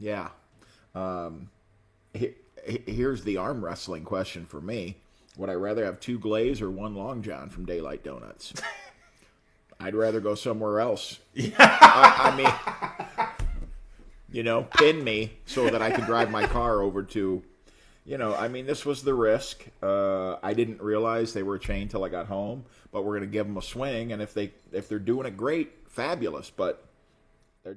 Yeah. Here's the arm wrestling question for me. Would I rather have 2 glaze or 1 Long John from Daylight Donuts? I'd rather go somewhere else. Yeah. I mean, pin me so that I can drive my car over to, this was the risk. I didn't realize they were chained till I got home, but we're going to give them a swing, and if they're doing it great, fabulous, but they're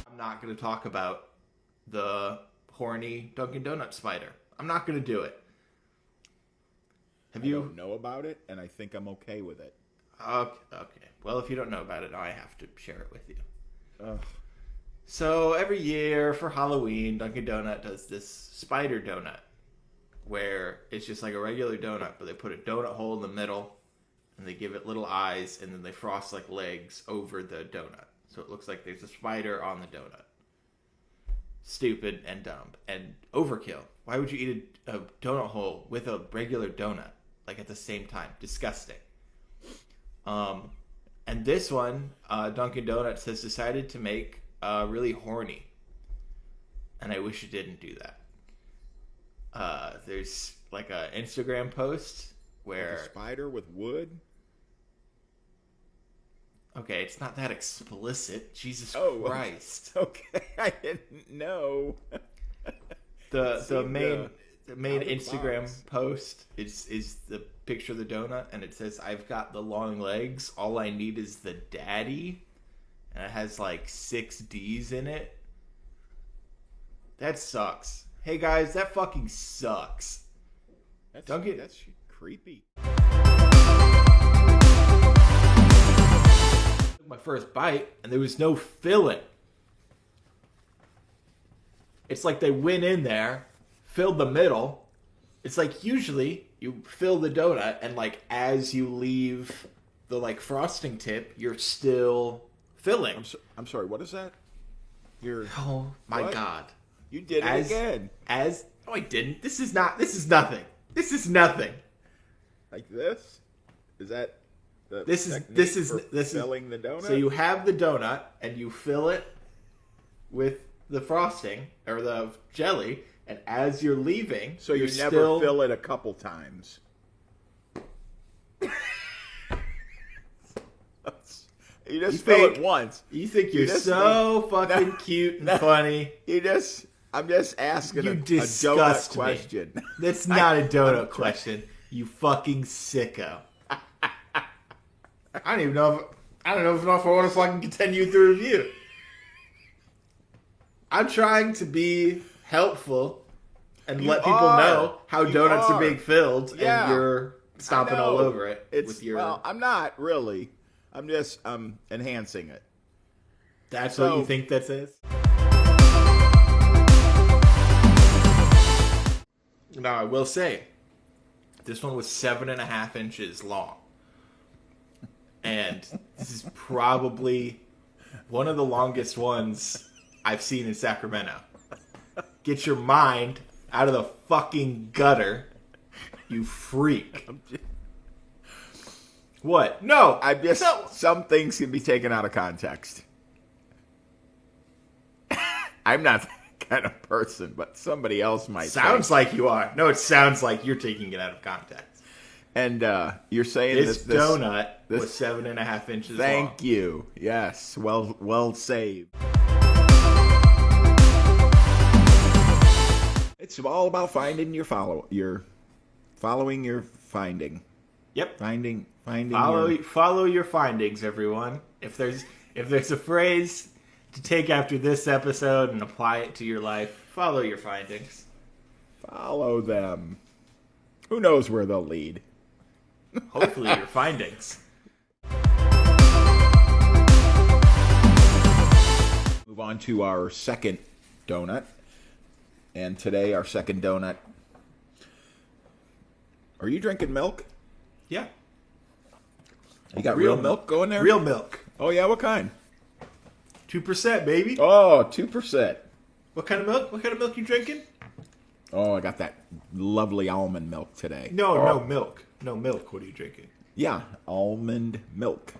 I'm not going to talk about the horny Dunkin' Donut spider. I'm not going to do it. I don't know about it, and I think I'm okay with it. Okay. Well, if you don't know about it, I have to share it with you. Ugh. So every year for Halloween, Dunkin' Donut does this spider donut, where it's just like a regular donut, but they put a donut hole in the middle, and they give it little eyes, and then they frost like legs over the donut. So it looks like there's a spider on the donut. Stupid and dumb and overkill. Why would you eat a donut hole with a regular donut, like at the same time? Disgusting. And this one, Dunkin' Donuts has decided to make really horny. And I wish it didn't do that. There's like an Instagram post where... Like a spider with wood? Okay, it's not that explicit. Jesus Christ. Okay, I didn't know. The main Instagram post is the picture of the donut, and it says, "I've got the long legs. All I need is the daddy," and it has like 6 D's in it. That sucks. Hey guys, that fucking sucks. That's creepy. My first bite, and there was no filling. It's like they went in there, filled the middle. It's like usually you fill the donut, and like as you leave the like frosting tip, you're still filling. I'm sorry. What is that? Oh my what? God! You did it again. No, I didn't. This is nothing. This is nothing. Like this? Is that? This is filling the donut. So you have the donut and you fill it with the frosting or the jelly, and as you're leaving, so you never fill it a couple times. You just fill it once. You think you're so fucking cute and funny. I'm just asking a donut question. That's not a donut question. You fucking sicko. I don't know if I want to fucking continue the review. I'm trying to be helpful and let people know how donuts are being filled, and you're stomping all over it with your... Well, I'm not really. I'm just enhancing it. That's what you think this is? Now, I will say, this one was 7.5 inches long. And this is probably one of the longest ones I've seen in Sacramento. Get your mind out of the fucking gutter, you freak. What? No! Some things can be taken out of context. I'm not that kind of person, but somebody else might. Sounds like you are. No, it sounds like you're taking it out of context. And you're saying this donut was 7.5 inches long. Thank you. Yes. Well saved. It's all about finding following your finding. Yep. Finding. Follow your findings, everyone. If there's a phrase to take after this episode and apply it to your life, follow your findings. Follow them. Who knows where they'll lead? Hopefully your findings. Move on to our second donut. And today our second donut. Are you drinking milk? Yeah. You got real milk going there? Real milk. Oh yeah, what kind? 2%, baby. Oh, 2%. What kind of milk? What kind of milk you drinking? Oh, I got that lovely almond milk today. No milk. No milk. What are you drinking? Yeah, almond milk.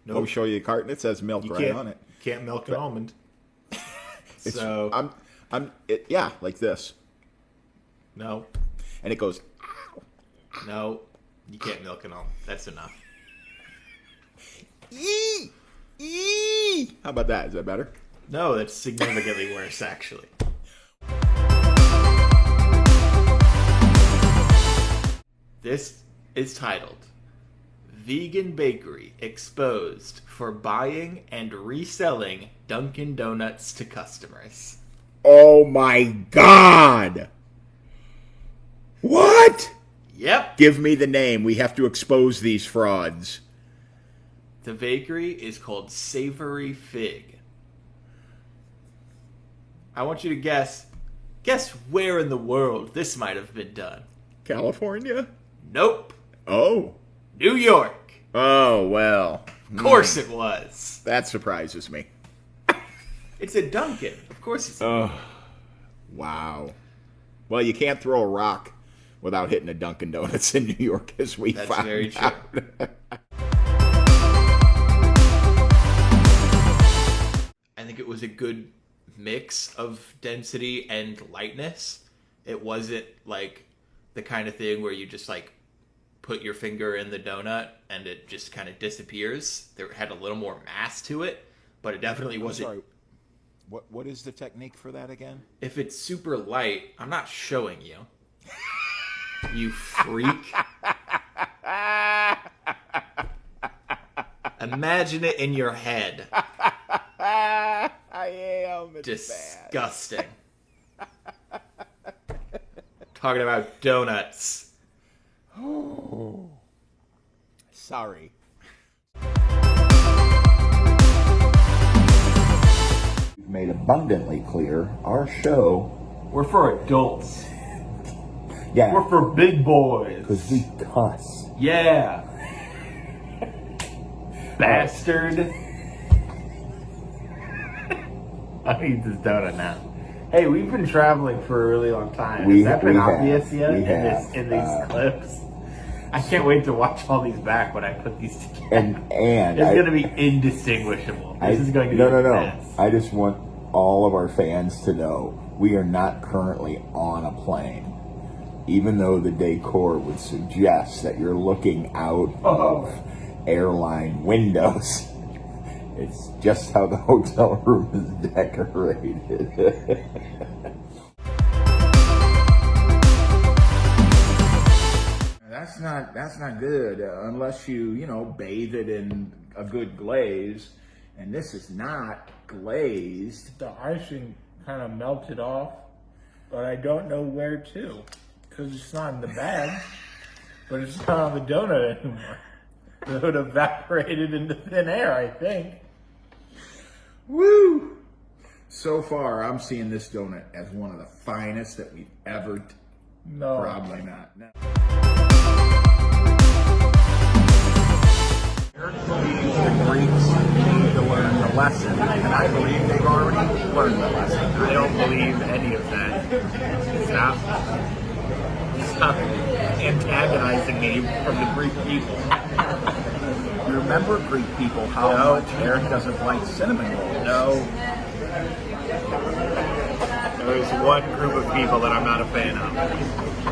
Nope. Let me show you the carton. It says milk right on it. Can't milk an almond. Yeah, like this. No. And it goes, No. You can't milk an almond. That's enough. ee, ee. How about that? Is that better? No, that's significantly worse, actually. This is titled Vegan Bakery Exposed for Buying and Reselling Dunkin' Donuts to Customers. Oh my God! What? Yep. Give me the name. We have to expose these frauds. The bakery is called Savory Fig. I want you to guess where in the world this might have been done. California? Nope. Oh. New York. Oh, well. Of course it was. That surprises me. It's a Dunkin'. Of course it's Oh. Wow. Well, you can't throw a rock without hitting a Dunkin' Donuts in New York, as we That's found very true. out. I think it was a good mix of density and lightness. It wasn't like the kind of thing where you just like put your finger in the donut and it just kind of disappears. There had a little more mass to it, but it definitely wasn't. Sorry. What is the technique for that again? If it's super light, I'm not showing you. You freak. Imagine it in your head. I am. It's Disgusting. Talking about donuts. Oh. Sorry. We've made abundantly clear our show. We're for adults. Yeah. We're for big boys. Because we cuss. Yeah. Bastard. I need this donut now. Hey, we've been traveling for a really long time. Has that been obvious yet in these clips? I can't wait to watch all these back when I put these together. And it's going to be indistinguishable. This is going to be no. mess. I just want all of our fans to know we are not currently on a plane. Even though the decor would suggest that you're looking out of airline windows. It's just how the hotel room is decorated. That's not good unless you bathe it in a good glaze, and this is not glazed. The icing kind of melted off, but I don't know where to, because it's not in the bag, but it's not on the donut anymore. It would evaporated into thin air, I think. Woo! So far, I'm seeing this donut as one of the finest that we've ever. No, Probably not. No. The Greeks need to learn the lesson, and I believe they've already learned the lesson. I don't believe any of that. Stop antagonizing me from the Greek people. Remember, Greek people, how much Eric doesn't like cinnamon rolls. No. There's one group of people that I'm not a fan of,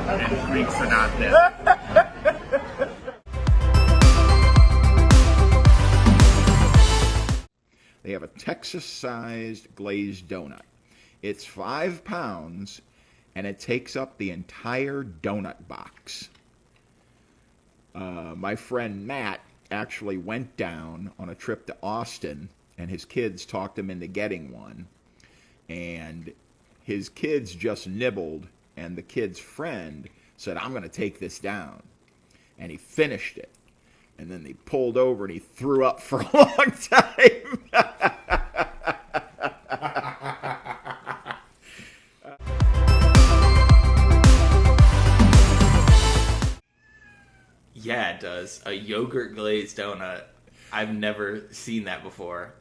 and Greeks are not them. They have a Texas-sized glazed donut. It's 5 pounds, and it takes up the entire donut box. My friend Matt actually went down on a trip to Austin, and his kids talked him into getting one. And his kids just nibbled, and the kid's friend said, "I'm going to take this down." And he finished it. And then they pulled over, and he threw up for a long time. Yeah, it does. A yogurt glazed donut. I've never seen that before.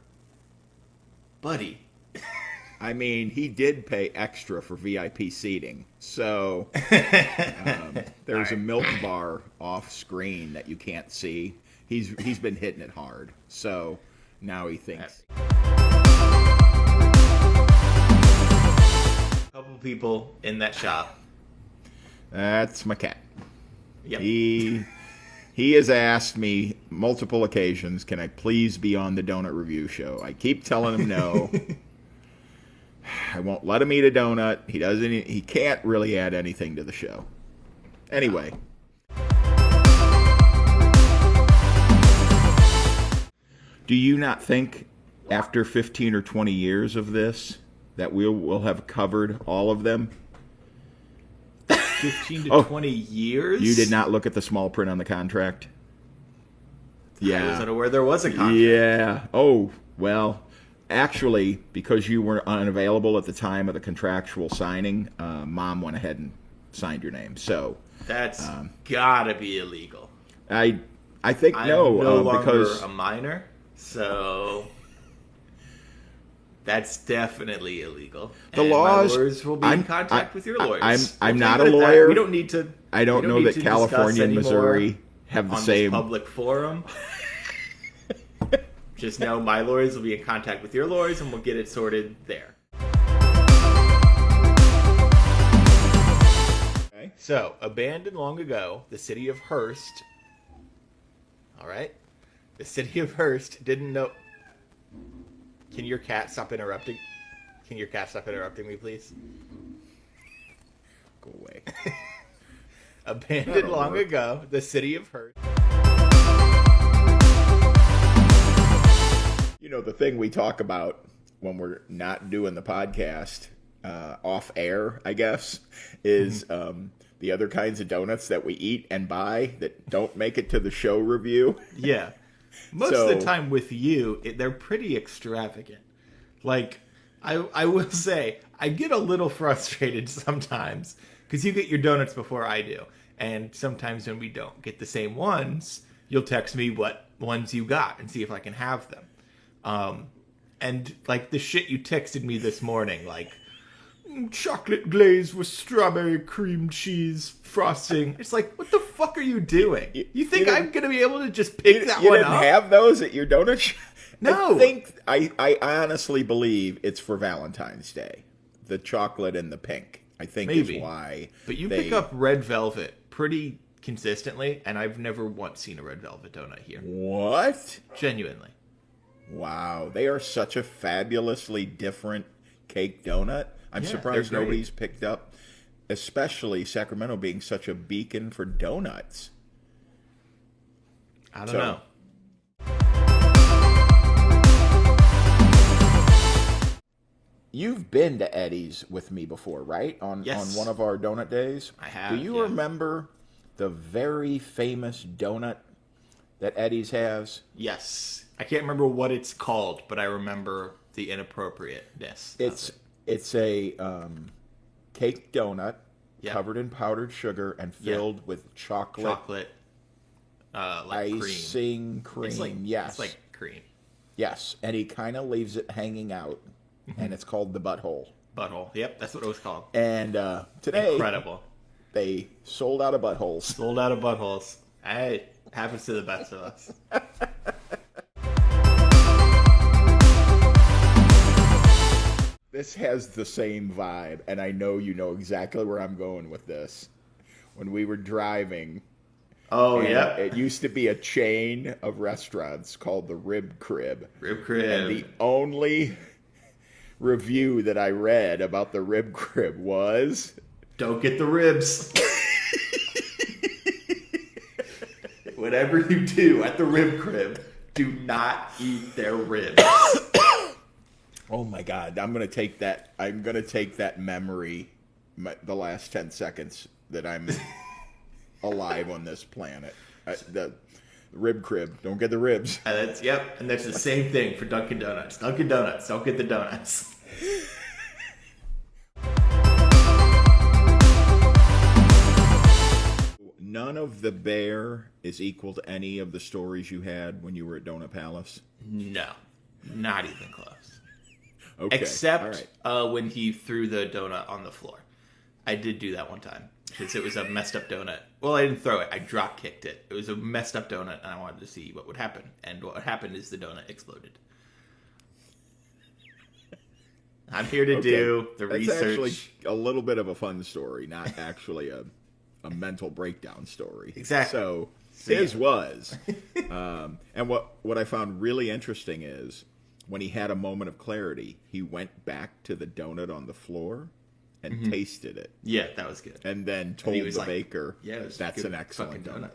Buddy. I mean, he did pay extra for VIP seating, so there's a milk bar off screen that you can't see. He's been hitting it hard, so now he thinks. A couple people in that shop. That's my cat. Yep. He has asked me multiple occasions, can I please be on the donut review show? I keep telling him no. I won't let him eat a donut. He can't really add anything to the show. Anyway. Do you not think after 15 or 20 years of this that we'll have covered all of them? 15 to 20 years? You did not look at the small print on the contract? Yeah. I wasn't aware there was a contract. Yeah. Oh, well, actually, because you were unavailable at the time of the contractual signing, Mom went ahead and signed your name. So that's gotta be illegal. I think I'm no longer because a minor, so that's definitely illegal. The and laws. My lawyers will be in contact with your lawyers. I'm We'll not a leave it at that. lawyer. We don't need to. I don't know that California and Missouri have the on same this public forum. Just know my lawyers will be in contact with your lawyers, and we'll get it sorted there. Okay. So, abandoned long ago, the city of Hearst. All right, the city of Hearst didn't know. Can your cat stop interrupting? Can your cat stop interrupting me, please? Go away. Abandoned long ago, the city of Hearst. You know, the thing we talk about when we're not doing the podcast off air, I guess, is the other kinds of donuts that we eat and buy that don't make it to the show review. Yeah. Most of the time with you, they're pretty extravagant. Like, I will say, I get a little frustrated sometimes because you get your donuts before I do. And sometimes when we don't get the same ones, you'll text me what ones you got and see if I can have them. And like the shit you texted me this morning, like chocolate glaze with strawberry cream cheese frosting. It's like, what the fuck are you doing? You think I'm going to be able to just pick that you one didn't up? have those at your donut shop? No. I honestly believe it's for Valentine's Day. The chocolate and the pink, I think, Maybe. is why. But you pick up red velvet pretty consistently, and I've never once seen a red velvet donut here. What? Genuinely. Wow, they are such a fabulously different cake donut. I'm surprised they're great. nobody's picked up, especially Sacramento being such a beacon for donuts. I don't know. You've been to Eddie's with me before, right? On one of our donut days? I have, Do you remember the very famous donut that Eddie's has? Yes. I can't remember what it's called, but I remember the inappropriateness. It's a cake donut covered in powdered sugar and filled with chocolate like icing cream. Yes. It's like cream. Yes, and he kind of leaves it hanging out, and it's called the butthole. Butthole. Yep, that's what it was called. And today, incredible. They sold out of buttholes. Sold out of buttholes. Hey, happens to the best of us. This has the same vibe, and I know you know exactly where I'm going with this. When we were driving, it used to be a chain of restaurants called the Rib Crib. Rib Crib. And the only review that I read about the Rib Crib was... Don't get the ribs. Whatever you do at the Rib Crib, do not eat their ribs. Oh my God! I'm gonna take that memory, the last 10 seconds that I'm alive on this planet. The Rib Crib. Don't get the ribs. And that's the same thing for Dunkin' Donuts. Dunkin' Donuts. Don't get the donuts. None of the bear is equal to any of the stories you had when you were at Donut Palace. No, not even close. Okay. Except all right. when he threw the donut on the floor. I did do that one time because it was a messed up donut. Well, I didn't throw it. I drop kicked it. It was a messed up donut, and I wanted to see what would happen. And what happened is the donut exploded. I'm here to do the That's research. actually a little bit of a fun story, not actually a mental breakdown story. Exactly. So his was. And what I found really interesting is when he had a moment of clarity, he went back to the donut on the floor and tasted it. Yeah, that was good. And then told the baker, yeah, it was that's good an excellent fucking donut.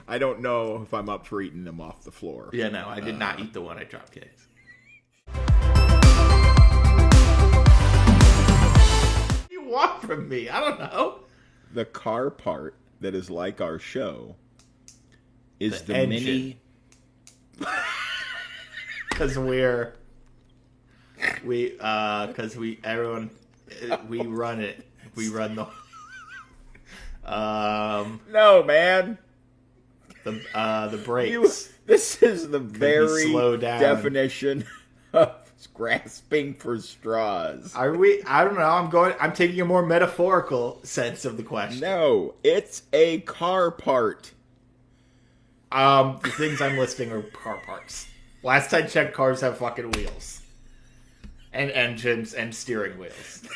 I don't know if I'm up for eating them off the floor. Yeah, no, I did not eat the one I drop kicked. What do you want from me? I don't know. The car part that is like our show is the engine. mini. Because we run it. We run the No, man. the brakes. This is the very slow down. definition of grasping for straws. Are we? I don't know. I'm taking a more metaphorical sense of the question. No, it's a car part. The things I'm listing are car parts. Last I checked, cars have fucking wheels. And engines and steering wheels.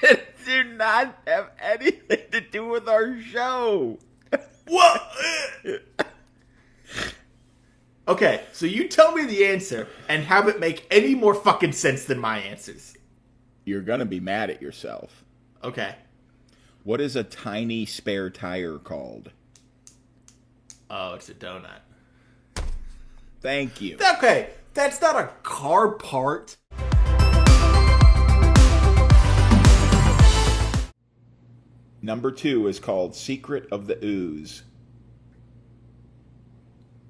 It do not have anything to do with our show. What? Okay, so you tell me the answer and have it make any more fucking sense than my answers. You're gonna be mad at yourself. Okay. What is a tiny spare tire called? Oh, it's a donut. Thank you. Okay, that's not a car part. Number 2 is called Secret of the Ooze.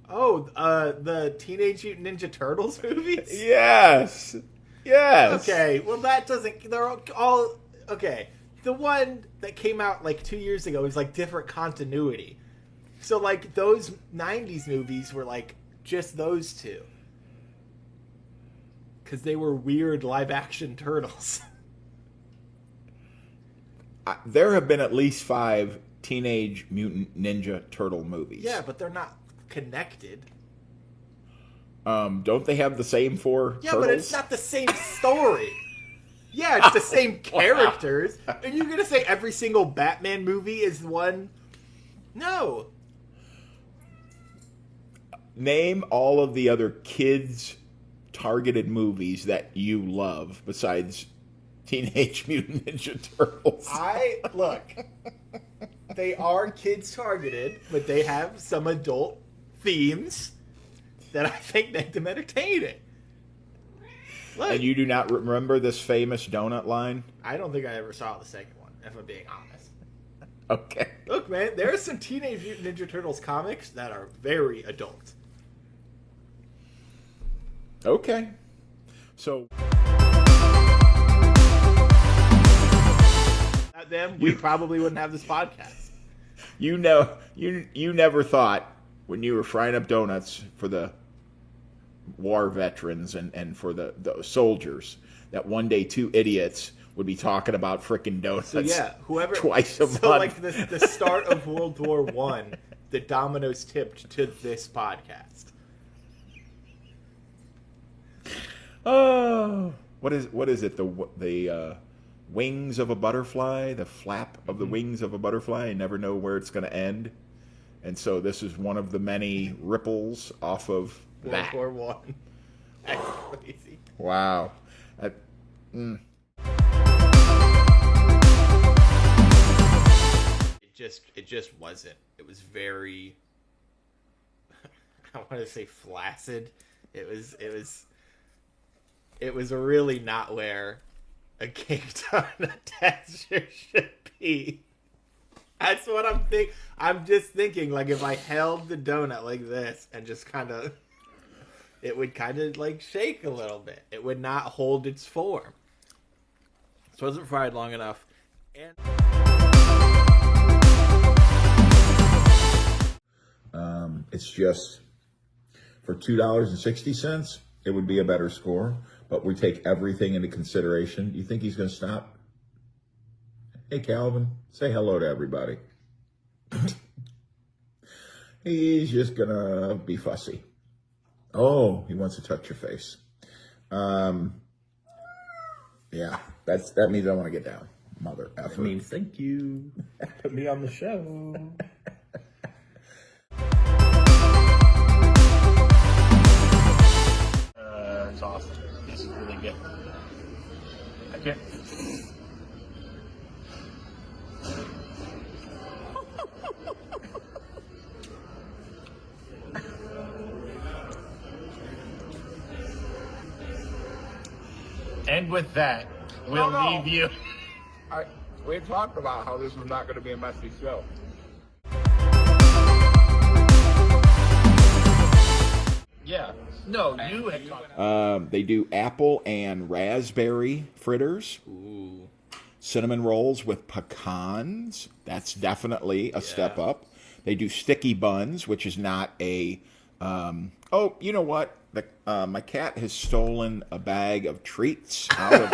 Oh, the Teenage Mutant Ninja Turtles movies? Yes. Yes. Okay, well that doesn't... They're all... Okay, the one that came out like 2 years ago is like different continuity. So like those 90s movies were like just those two. Because they were weird live-action turtles. There have been at least 5 Teenage Mutant Ninja Turtle movies. Yeah, but they're not connected. Don't they have the same 4 Yeah, turtles? but it's not the same story. Yeah, it's the same characters. And you're going to say every single Batman movie is one? No. Name all of the other kids targeted movies that you love besides Teenage Mutant Ninja Turtles. Look, they are kids targeted, but they have some adult themes that I think make them entertaining. Look, And you do not remember this famous donut line? I don't think I ever saw the second one, if I'm being honest. Okay. Look, man, there are some Teenage Mutant Ninja Turtles comics that are very adult. Okay. So Without them, we probably wouldn't have this podcast. you never thought when you were frying up donuts for the war veterans and for the soldiers that one day 2 idiots would be talking about frickin' donuts. So yeah, whoever twice a month. So like the start of World War I, the dominoes tipped to this podcast. Oh, what is it? The wings of a butterfly, the flap of the wings of a butterfly. You never know where it's going to end, and so this is one of the many ripples off of that. World War I. That's crazy. Wow. It just wasn't. It was very. I want to say flaccid. It was really not where a cake donut texture should be. That's what I'm thinking. I'm just thinking, like, if I held the donut like this and just kind of, it would kind of like shake a little bit. It would not hold its form. This wasn't fried long enough. And It's just for $2.60, it would be a better score. but we take everything into consideration. You think he's going to stop? Hey, Calvin, say hello to everybody. He's just going to be fussy. Oh, he wants to touch your face. Yeah, that means I want to get down. Mother effer. That means thank you. Put me on the show. It's awesome. This is really good. I can't. And with that, we'll No. leave you. We talked about how this was not going to be a messy show. Yeah. No, you had talked. They do apple and raspberry fritters. Ooh. Cinnamon rolls with pecans. That's definitely a step up. They do sticky buns, which is not a. Oh, you know what? My cat has stolen a bag of treats out of,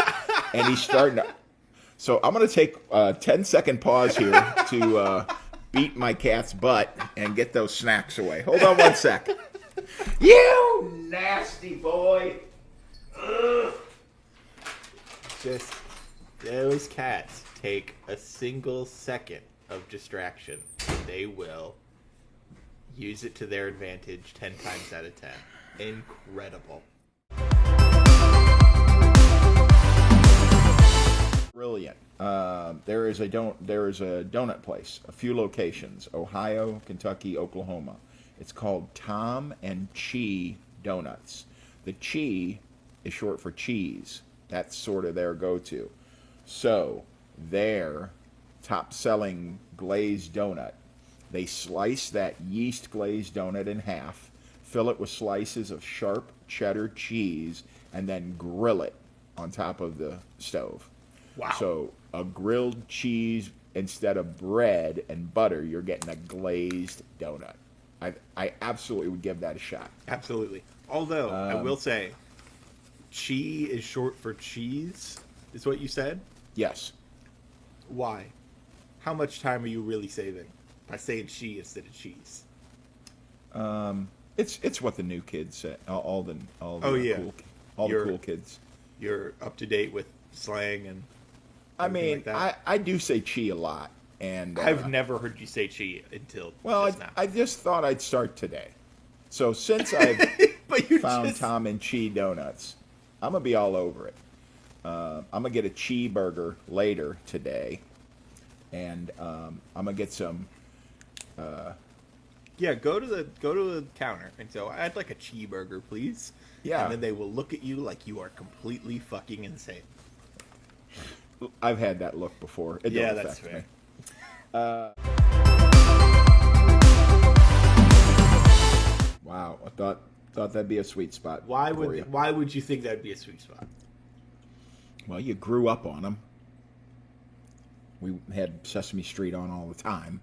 and he's starting to. So I'm going to take a 10-second pause here to beat my cat's butt and get those snacks away. Hold on one sec. You nasty boy. Ugh. Just those cats take a single second of distraction. They will use it to their advantage 10 times out of 10. Incredible. Brilliant. There is a donut place, a few locations: Ohio, Kentucky, Oklahoma. It's called Tom and Chi Donuts. The Chi is short for cheese. That's sort of their go-to. So their top-selling glazed donut, they slice that yeast glazed donut in half, fill it with slices of sharp cheddar cheese, and then grill it on top of the stove. Wow. So a grilled cheese instead of bread and butter, you're getting a glazed donut. I absolutely would give that a shot. Absolutely. Although, I will say, chi is short for cheese, is what you said? Yes. Why? How much time are you really saving by saying chi instead of cheese? It's what the new kids say. All the cool kids. You're up to date with slang and I everything mean, like that? I do say chi a lot, and I've never heard you say chi until well, just now. I just thought I'd start today. So since I've But you found just... Tom and Chi donuts, I'm gonna be all over it. I'm gonna get a Chi burger later today, and I'm gonna get some. Yeah, go to the counter and say, "I'd like a cheeseburger, please." Yeah. And then they will look at you like you are completely fucking insane. I've had that look before. It Yeah, don't that's affect fair. me. Wow, I thought that'd be a sweet spot. Why for you. would you think that'd be a sweet spot? Well, you grew up on them. We had Sesame Street on all the time.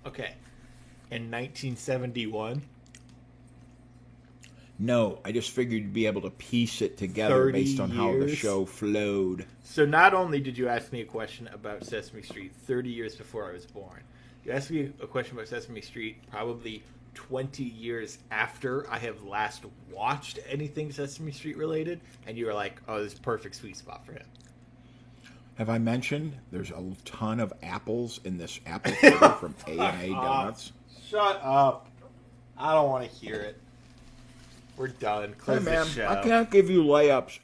Okay. In 1971, No, I just figured you'd be able to piece it together 30 based on how the years? show flowed. so not only did you ask me a question about Sesame Street 30 years before I was born, you asked me a question about Sesame Street probably 20 years after I have last watched anything Sesame Street related, and you were like, "Oh, this is a perfect sweet spot for him." Have I mentioned there's a ton of apples in this apple flavor from A&A Donuts? Shut up! I don't want to hear it. We're done. Close Hey, the man, show. I can't give you layups.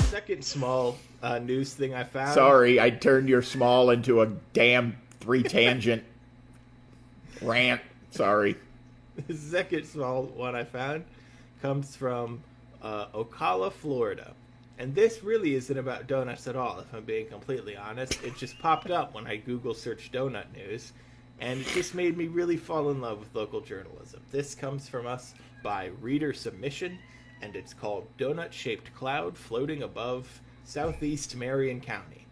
Second small news thing I found. Sorry, I turned your small into a damn 3-tangent rant. Sorry. The second small one I found comes from Ocala, Florida. And this really isn't about donuts at all, if I'm being completely honest. It just popped up when I Google searched donut news, and it just made me really fall in love with local journalism. This comes from us by reader submission, and it's called Donut-Shaped Cloud Floating Above Southeast Marion County.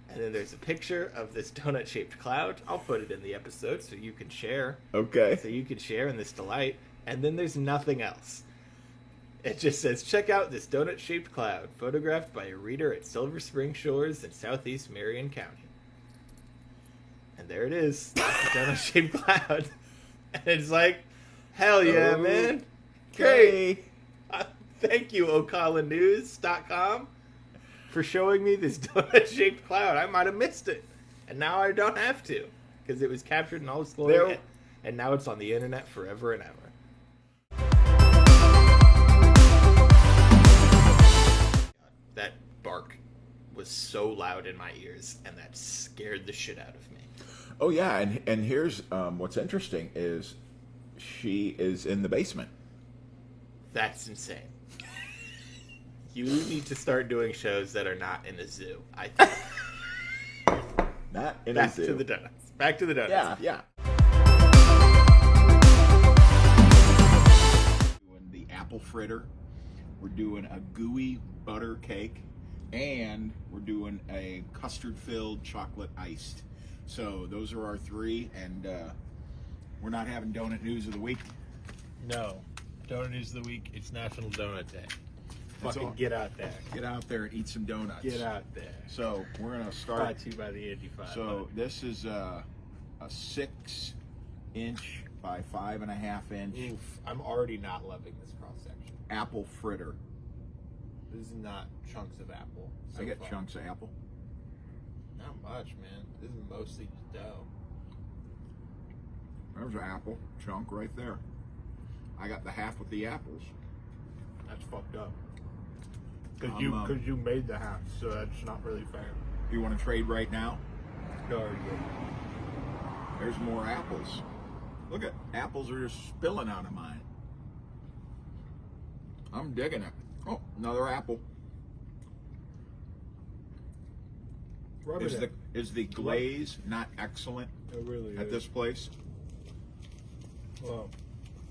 And then there's a picture of this donut-shaped cloud. I'll put it in the episode so you can share. Okay. So you can share in this delight. And then there's nothing else. It just says, check out this donut-shaped cloud, photographed by a reader at Silver Spring Shores in southeast Marion County. And there it is. That's the donut-shaped cloud. And it's like, hell yeah, man. Great. Thank you, OcalaNews.com, for showing me this donut-shaped cloud. I might have missed it. And now I don't have to, because it was captured in all its glory. And now it's on the internet forever and ever. That bark was so loud in my ears, and that scared the shit out of me. Oh yeah, and here's what's interesting is she is in the basement. That's insane. You need to start doing shows that are not in a zoo, I think. Not in Back a zoo. to the donuts. Back to the donuts. Yeah. Doing the apple fritter. We're doing a gooey butter cake, and we're doing a custard-filled chocolate iced. So those are our three, and we're not having donut news of the week. No. Donut News of the Week, it's National Donut Day. That's Fucking all. get out there. Get out there and eat some donuts. Get out there. So we're gonna start. Brought to you by the 85. So this is a 6-inch by 5.5-inch Oof, I'm already not loving this cross section. apple fritter. This is not chunks of apple. I get far. chunks of apple. Not much, man. This is mostly dough. There's an apple chunk right there. I got the half with the apples. That's fucked up. Because I'm, you made the half, so that's not really fair. You want to trade right now? No, There's more apples. Look at apples are just spilling out of mine. I'm digging it. Oh, another apple. Rub it in. Is the glaze not excellent It really at is. this place? Well,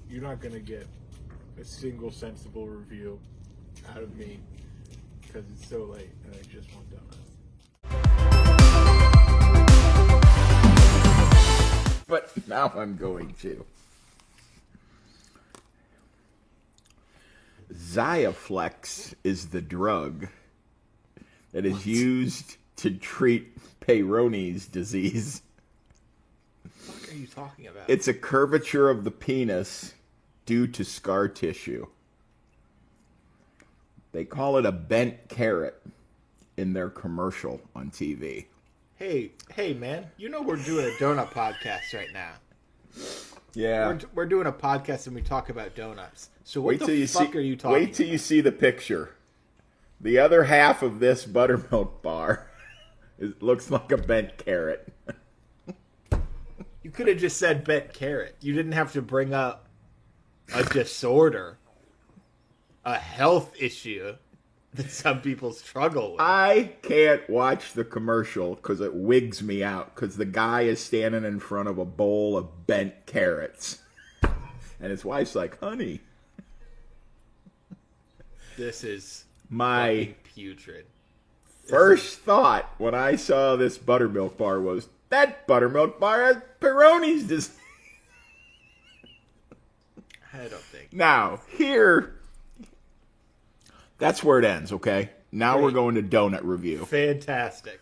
you're not going to get a single sensible review out of me because it's so late and I just want donuts. But now I'm going to. Xiaflex is the drug that is used to treat Peyronie's disease. What the fuck are you talking about? It's a curvature of the penis due to scar tissue. They call it a bent carrot in their commercial on TV. Hey, man, you know we're doing a donut podcast right now. Yeah. We're doing a podcast and we talk about donuts. So what the fuck are you talking Wait till you see the picture. The other half of this buttermilk bar looks like a bent carrot. You could have just said bent carrot. You didn't have to bring up a disorder, a health issue that some people struggle with. I can't watch the commercial because it wigs me out because the guy is standing in front of a bowl of bent carrots. And his wife's like, honey. This is My fucking putrid. first thought when I saw this buttermilk bar was, that buttermilk bar has Peyronie's disease. I don't think. Now, here, that's where it ends, okay? Now Great. we're going to donut review. Fantastic.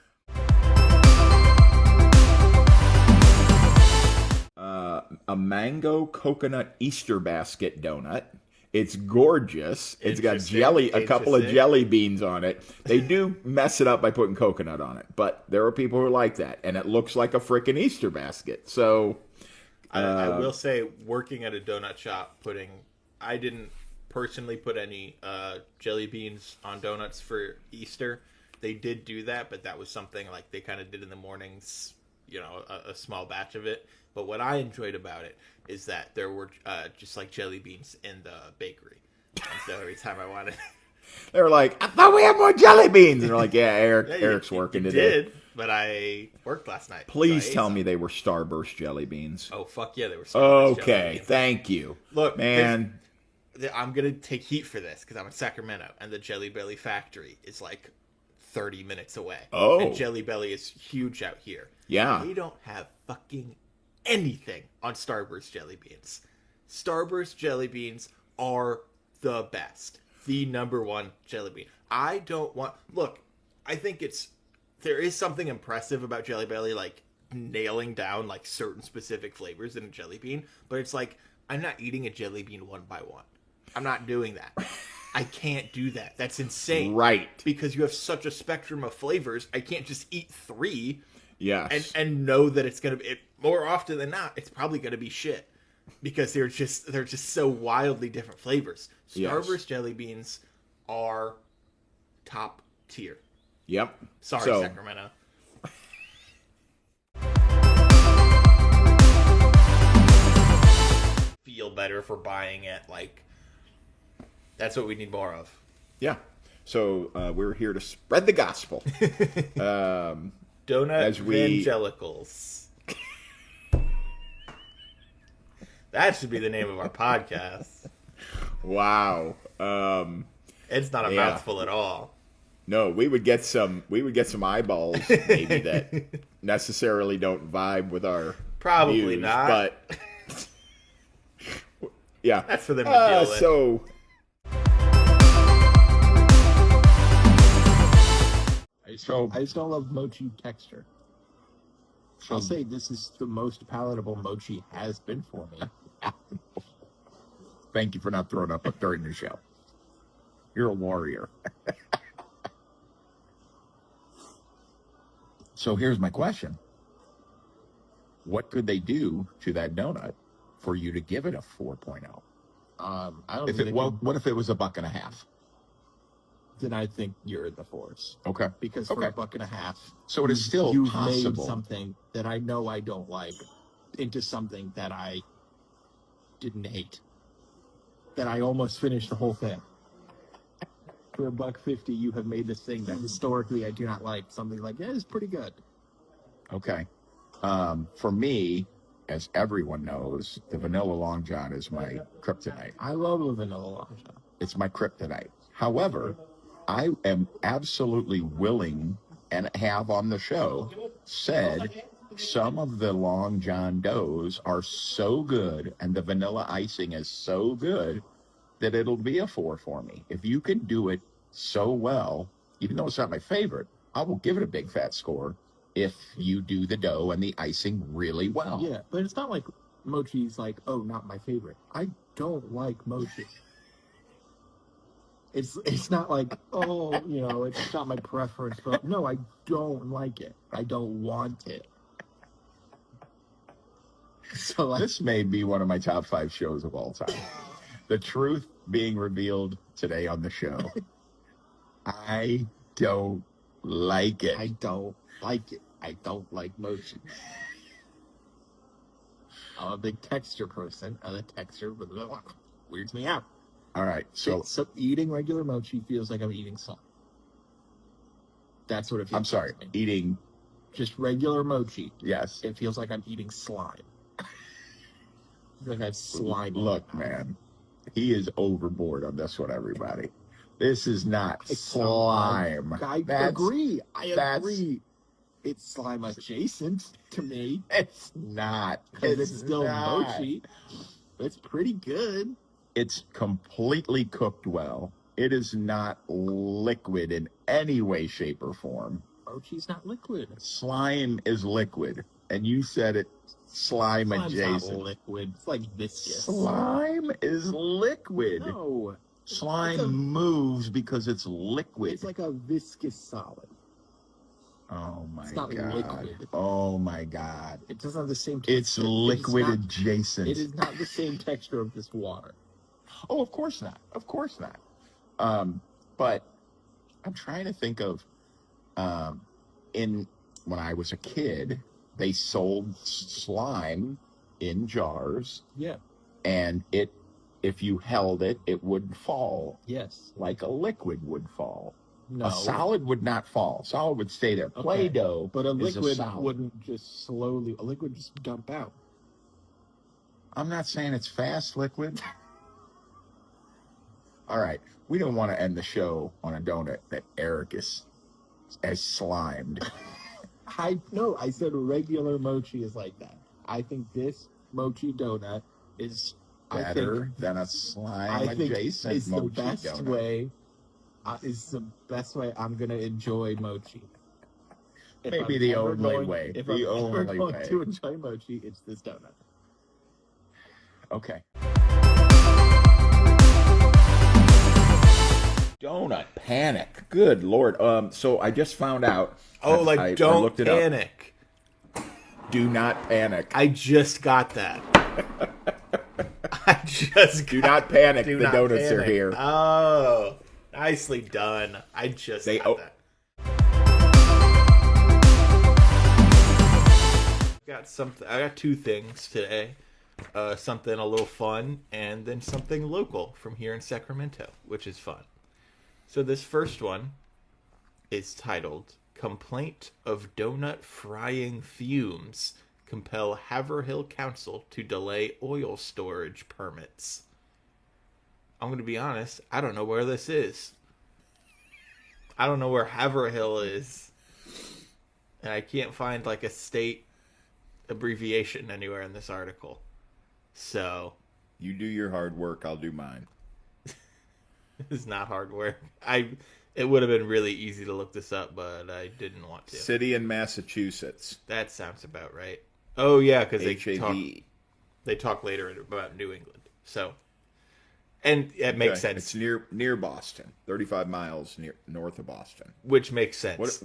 A mango coconut Easter basket donut. It's gorgeous. It's got Interesting. a couple of Interesting. jelly beans on it. They do mess it up by putting coconut on it, but there are people who like that, and it looks like a freaking Easter basket. So, I will say, working at a donut shop, I didn't personally put any jelly beans on donuts for Easter. They did do that, but that was something like they kind of did in the mornings, you know, a small batch of it. But what I enjoyed about it is that there were just like jelly beans in the bakery. And so every time I wanted... they were like, I thought we had more jelly beans. And they're like, yeah, Eric's working you today. did, but I worked last night. Please so I ate tell some. me they were Starburst jelly beans. Oh, fuck yeah, they were Starburst jelly Okay, beans. thank you. Look, man. I'm going to take heat for this because I'm in Sacramento, and the Jelly Belly factory is like 30 minutes away. Oh. And Jelly Belly is huge out here. Yeah. They don't have fucking anything on Starburst jelly beans. Starburst jelly beans are the best. The number one jelly bean. I don't want... Look, I think there is something impressive about Jelly Belly, like, nailing down, like, certain specific flavors in a jelly bean. But it's like, I'm not eating a jelly bean one by one. I'm not doing that. I can't do that. That's insane. Right. Because you have such a spectrum of flavors. I can't just eat 3 Yes. and know that it's going to be... More often than not, it's probably going to be shit. Because they're just so wildly different flavors. Starburst Yes. jelly beans are top tier. Yep. Sorry, So, Sacramento. Feel better for buying it. Like, that's what we need more of. yeah. So we're here to spread the gospel. Donut As we- evangelicals. That should be the name of our podcast. Wow. It's not a Yeah. mouthful at all. No, we would get some eyeballs maybe that necessarily don't vibe with our Probably views, not. But yeah, That's for them to deal with. So I just don't love mochi texture. I'll say this is the most palatable mochi has been for me. Thank you for not throwing up during the show. You're a warrior. So here's my question. What could they do to that donut for you to give it a 4.0? I don't If think it what if it was $1.50? then I think you're in the force. Okay. Because for Okay. $1.50, So it is still you've possible. made something that I know I don't like into something that I didn't hate. That I almost finished the whole thing. For $1.50, you have made this thing that historically I do not like. Something like, yeah, it's pretty good. Okay. For me, as everyone knows, the vanilla Long John is my kryptonite. I love the vanilla Long John. It's my kryptonite. However, I am absolutely willing and have on the show said some of the Long John doughs are so good and the vanilla icing is so good that it'll be a 4 for me. If you can do it so well, even though it's not my favorite, I will give it a big fat score if you do the dough and the icing really well. Yeah, but it's not like mochi's like, oh, not my favorite. I don't like mochi. It's not like, oh, it's not my preference. But no, I don't like it. I don't want it. So like, This may be one of my top 5 shows of all time. The truth being revealed today on the show. I don't like it. I don't like it. I don't like mochi. I'm a big texture person, and the texture weirds me out. All right, so So eating regular mochi feels like I'm eating slime. That's what it feels I'm sorry, like to me. eating, Just regular mochi. yes. It feels like I'm eating slime. Like I have slime. Look, man, he is overboard on this one, everybody. This is not slime. I That's- agree. I that's- agree. It's slime adjacent to me. It's not. Because it's still not. mochi. It's pretty good. It's completely cooked well. It is not liquid in any way, shape, or form. Mochi's not liquid. Slime is liquid, and you said it slime Slime's not adjacent. liquid. It's like viscous. Slime is liquid. No. Slime It's a- moves because it's liquid. It's like a viscous solid. Oh my It's not god. liquid. Oh my god. It doesn't have the same It's texture. liquid not- adjacent. It is not the same texture of this water. Oh, of course not. Of course not. But I'm trying to think of when I was a kid, they sold slime in jars, Yeah. and if you held it, it would fall Yes. like a liquid would fall. No. A solid would not fall. Solid would stay there. Okay. Play-Doh, But a is liquid solid. wouldn't just slowly. A liquid just dump out. I'm not saying it's fast liquid. All right, we don't want to end the show on a donut that Eric is as slimed. I said regular mochi is like that. I think this mochi donut is better than a slime I think adjacent is the mochi best donut. way. Is the best way I'm gonna enjoy mochi. If Maybe I'm the ever only going- way. If The I'm ever only going way. to enjoy mochi, it's this donut. Okay. Donut panic. Good Lord. So I just found out. Oh, like I don't looked it up. panic. Do not panic. I just got that. I just Do not panic. Do The not donuts are panic. here. Oh, nicely done. I just They- got oh. that. I got two things today. Something a little fun, and then something local from here in Sacramento, which is fun. So this first one is titled "Complaint of Donut Frying Fumes Compel Haverhill Council to Delay Oil Storage Permits." I'm going to be honest, I don't know where this is. I don't know where Haverhill is. And I can't find like a state abbreviation anywhere in this article. So, You do your hard work. I'll do mine. it's not hard work. It would have been really easy to look this up, but I didn't want to. City in Massachusetts. That sounds about right. Oh yeah, because HAV. they talk later about New England. So, and it makes Okay, sense. It's near Boston. 35 miles north of Boston. Which makes sense.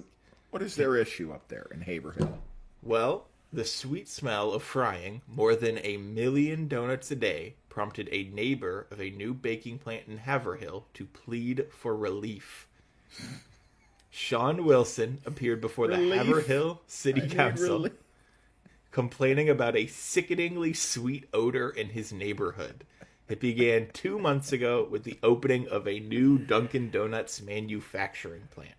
What is their issue up there in Haverhill? Well, the sweet smell of frying more than 1 million donuts a day prompted a neighbor of a new baking plant in Haverhill to plead for relief. Sean Wilson appeared before the Relief? Haverhill City I need Council, relief. complaining about a sickeningly sweet odor in his neighborhood. It began 2 months ago with the opening of a new Dunkin' Donuts manufacturing plant.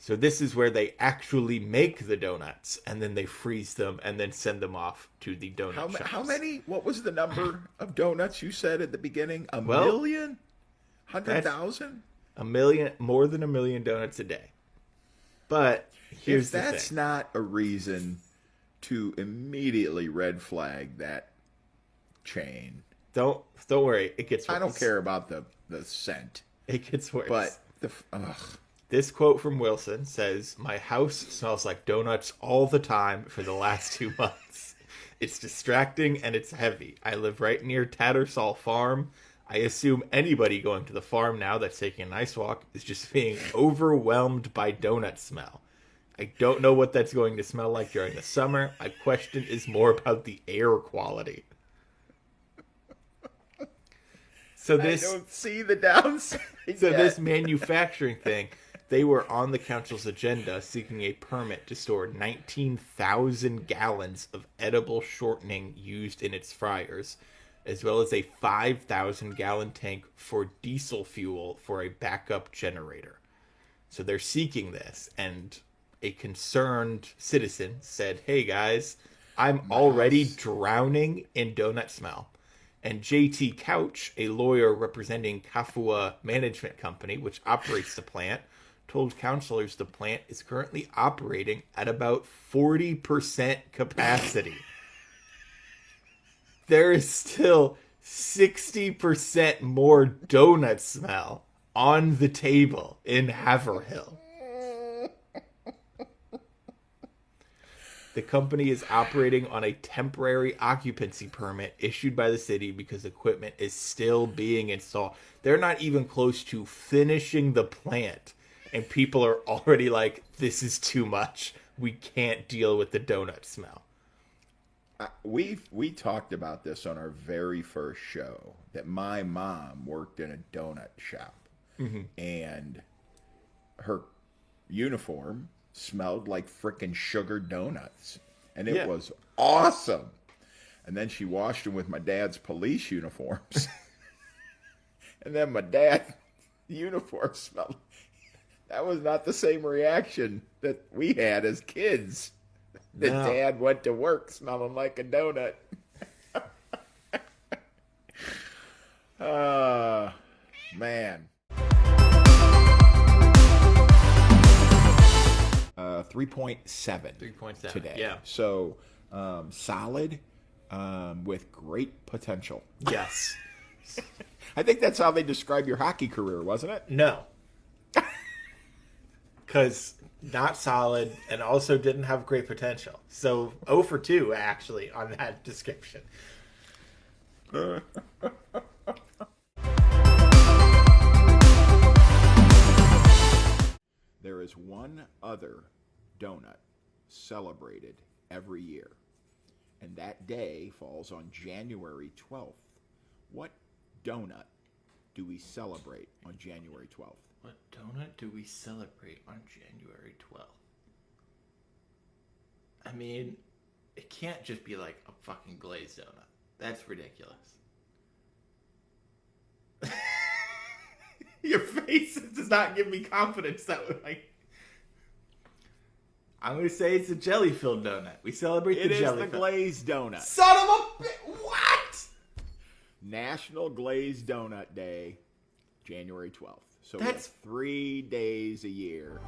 So this is where they actually make the donuts, and then they freeze them, and then send them off to the donut shops. How many? What was the number of donuts you said at the beginning? A Well, million? 100,000? 1 million, more than 1 million donuts a day. But here's If the that's thing. not a reason to immediately red flag that chain, Don't worry, it gets worse. I don't care about the scent, It gets worse. but This quote from Wilson says, "My house smells like donuts all the time for the last 2 months. It's distracting and it's heavy. I live right near Tattersall Farm. I assume anybody going to the farm now that's taking a nice walk is just being overwhelmed by donut smell. I don't know what that's going to smell like during the summer. My question is more about the air quality." So I don't see the downside. So yet. this manufacturing thing, they were on the council's agenda seeking a permit to store 19,000 gallons of edible shortening used in its fryers, as well as a 5,000 gallon tank for diesel fuel for a backup generator. So they're seeking this, and a concerned citizen said, "Hey guys, I'm already drowning in donut smell." And JT Couch, a lawyer representing Kafua Management Company, which operates the plant, told councilors the plant is currently operating at about 40% capacity. There is still 60% more donut smell on the table in Haverhill. The company is operating on a temporary occupancy permit issued by the city because equipment is still being installed. They're not even close to finishing the plant, and people are already like, "This is too much. We can't deal with the donut smell." We talked about this on our very first show, that my mom worked in a donut shop, and her uniform smelled like frickin' sugar donuts, and it was awesome. And then she washed them with my dad's police uniforms, and then my dad's uniform smelled. That was not the same reaction that we had as kids. That No. Dad went to work smelling like a donut. Man. 3.7 3.7, today. yeah. So solid. with great potential. Yes. I think that's how they describe your hockey career, wasn't it? No. Because not solid and also didn't have great potential. So 0 for 2, actually, on that description. There is one other donut celebrated every year, and that day falls on January 12th. What donut do we celebrate on January 12th? What donut do we celebrate on January 12th? I mean, it can't just be like a fucking glazed donut. That's ridiculous. Your face does not give me confidence that would like. I'm gonna say it's a jelly-filled donut. We celebrate It the is jelly. the glazed donut. Son of a what? National Glazed Donut Day, January 12th. So we That's- have 3 days a year.